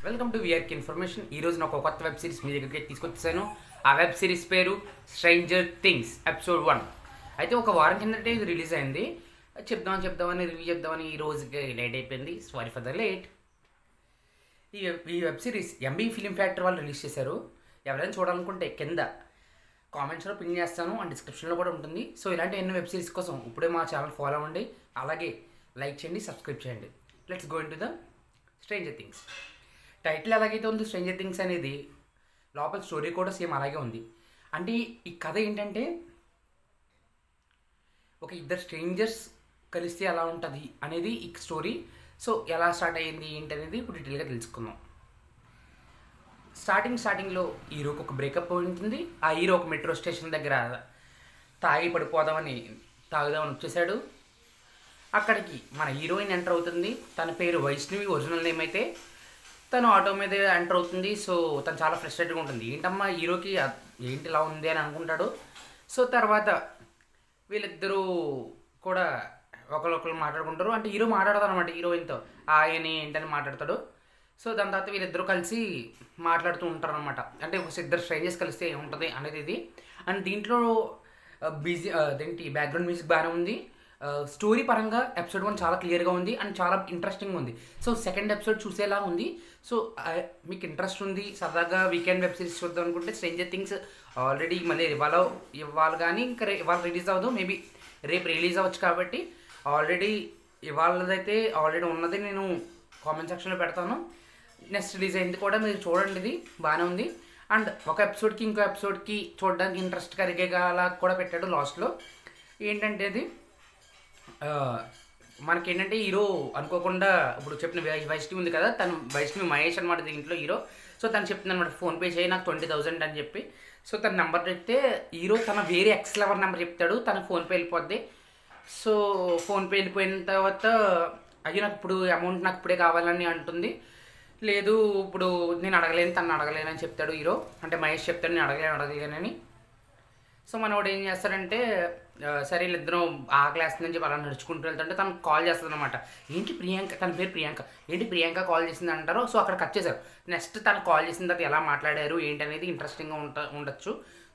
Welcome to విఆర్కి information. ఈరోజు నాకు ఒక కొత్త వెబ్ సిరీస్ మీ దగ్గరికి తీసుకొచ్చాను. ఆ వెబ్ సిరీస్ పేరు స్ట్రేంజర్ థింగ్స్ ఎపిసోడ్ 1. అయితే ఒక వారం కిందటే ఇది రిలీజ్ అయింది. చెప్దామని రివ్యూ చేద్దామని ఈ రోజుకి లేట్ అయిపోయింది. Sorry for the late. ఈ web series MB film factory వాళ్ళు రిలీజ్ చేశారు. ఎవరైనా చూడాలనుకుంటే కింద కామెంట్స్లో పిన్ చేస్తాను అండ్ డిస్క్రిప్షన్లో కూడా ఉంటుంది. సో ఇలాంటి ఎన్నో వెబ్ సిరీస్ కోసం ఇప్పుడే మా ఛానల్ ఫాలో అవ్వండి, అలాగే లైక్ చేయండి, సబ్స్క్రైబ్ చేయండి. Let's go in to the stranger things. Title ఎలాగైతే ఉంది స్ట్రేంజర్ థింగ్స్ అనేది, లోపల స్టోరీ కూడా సేమ్ అలాగే ఉంది. అంటే ఈ కథ ఏంటంటే ఒక ఇద్దరు స్ట్రేంజర్స్ కలిస్తే ఎలా ఉంటుంది అనేది ఈ స్టోరీ. సో ఎలా స్టార్ట్ అయ్యింది ఏంటి అనేది ఇప్పుడు డీటెయిల్గా తెలుసుకుందాం. స్టార్టింగ్లో హీరోకి ఒక బ్రేకప్ ఉంటుంది. ఆ హీరో ఒక మెట్రో స్టేషన్ దగ్గర తాగుదామని వచ్చేసాడు. అక్కడికి మన హీరోయిన్ ఎంటర్ అవుతుంది. తన పేరు వైష్ణవి, ఒరిజినల్ నేమ్ అయితే. తను ఆటో మీద ఎంటర్ అవుతుంది. సో తను చాలా ఫ్రస్ట్రేట్గా ఉంటుంది. ఏంటమ్మా హీరోకి ఏంటి ఇలా ఉంది అని అనుకుంటాడు. సో తర్వాత వీళ్ళిద్దరూ కూడా ఒకరు మాట్లాడుకుంటారు. అంటే హీరో మాట్లాడతారు అనమాట హీరోయిన్తో, ఆయన ఏంటని మాట్లాడతాడు. సో దాని తర్వాత వీళ్ళిద్దరూ కలిసి మాట్లాడుతూ ఉంటారు అనమాట. అంటే ఒక ఇద్దరు స్ట్రేంజర్స్ కలిస్తే ఏముంటుంది అనేది ఇది. అండ్ దీంట్లో అదేంటి బ్యాక్గ్రౌండ్ మ్యూజిక్ బాగానే ఉంది. స్టోరీ పరంగా ఎపిసోడ్ 1 చాలా క్లియర్గా ఉంది అండ్ చాలా ఇంట్రెస్టింగ్ ఉంది. సో సెకండ్ ఎపిసోడ్ చూసేలా ఉంది. సో మీకు ఇంట్రెస్ట్ ఉంది, సరదాగా వీకెండ్ వెబ్ సిరీస్ చూద్దాం అనుకుంటే స్ట్రేంజర్ థింగ్స్ ఆల్రెడీ మళ్ళీ ఇవాళ కానీ ఇంకా ఇవాళ రిలీజ్ అవ్వదు, మేబీ రేపు రిలీజ్ అవ్వచ్చు. కాబట్టి ఆల్రెడీ ఇవాళదైతే ఆల్రెడీ ఉన్నది నేను కామెంట్ సెక్షన్లో పెడతాను. నెక్స్ట్ రిలీజ్ అయింది కూడా మీరు చూడండి, ఇది బాగానే ఉంది. అండ్ ఒక ఎపిసోడ్కి ఇంకో ఎపిసోడ్కి చూడడానికి ఇంట్రెస్ట్ కలిగేలా కూడా పెట్టాడు లాస్ట్లో. ఏంటంటే అది మనకేంటంటే హీరో అనుకోకుండా ఇప్పుడు చెప్పిన వైష్ణవి ఉంది కదా, తను వైష్ణవి మహేష్ అనమాట దీంట్లో హీరో. సో తను చెప్తుంది అనమాట, ఫోన్పే చేయి నాకు 20,000 అని చెప్పి. సో తన నెంబర్ చెప్తే హీరో తన వేరే ఎక్స్ లవర్ నెంబర్ చెప్తాడు, తన ఫోన్పే వెళ్ళిపోద్ది. సో ఫోన్పే వెళ్ళిపోయిన తర్వాత అయ్యో నాకు ఇప్పుడు అమౌంట్ నాకు ఇప్పుడే కావాలని అంటుంది. లేదు ఇప్పుడు నేను అడగలేను, తను అడగలేనని చెప్తాడు హీరో. అంటే మహేష్ చెప్తాడు నేను అడగలేనని. సో మనవాడు ఏం చేస్తాడంటే సరే వీళ్ళిద్దరూ ఆకలేస్తుందని చెప్పి అలా నడుచుకుంటూ వెళ్తుంటే తనకు కాల్ చేస్తుంది అనమాట. ఏంటి ప్రియాంక, తన పేరు ప్రియాంక, ఏంటి ప్రియాంక కాల్ చేసింది అంటారు. సో అక్కడ కట్ చేశారు. నెక్స్ట్ తను కాల్ చేసిన తర్వాత ఎలా మాట్లాడారు ఏంటి అనేది ఇంట్రెస్టింగ్గా ఉండొచ్చు.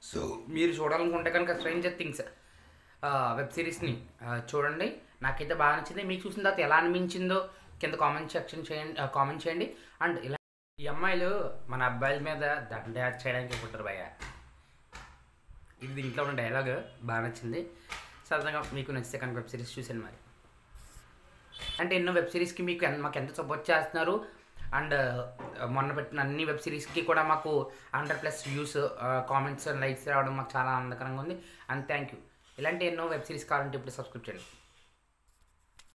సో మీరు చూడాలనుకుంటే కనుక స్ట్రేంజర్ థింగ్స్ వెబ్ సిరీస్ని చూడండి. నాకైతే బాగా నచ్చింది. మీకు చూసిన తర్వాత ఎలా అనిపించిందో కింద కామెంట్ చేయండి. అండ్ ఇలా ఈ అమ్మాయిలు మన అబ్బాయిల మీద దండ చేయడానికి పుట్టారు భయ్య. ఇది దీంట్లో ఉన్న డైలాగ్ బాగా నచ్చింది. సరదాగా మీకు నచ్చితే కనుక వెబ్ సిరీస్ చూసాను మరి. అంటే ఎన్నో వెబ్ సిరీస్కి మాకు ఎంత సపోర్ట్ చేస్తున్నారు. అండ్ మొన్న పెట్టిన అన్ని వెబ్ సిరీస్కి కూడా మాకు 100+ వ్యూస్, కామెంట్స్, లైక్స్ రావడం మాకు చాలా ఆనందకరంగా ఉంది. And thank you. ఇలాంటి ఎన్నో వెబ్ సిరీస్ కావాలంటే ఇప్పుడు సబ్స్క్రైబ్ చేయండి.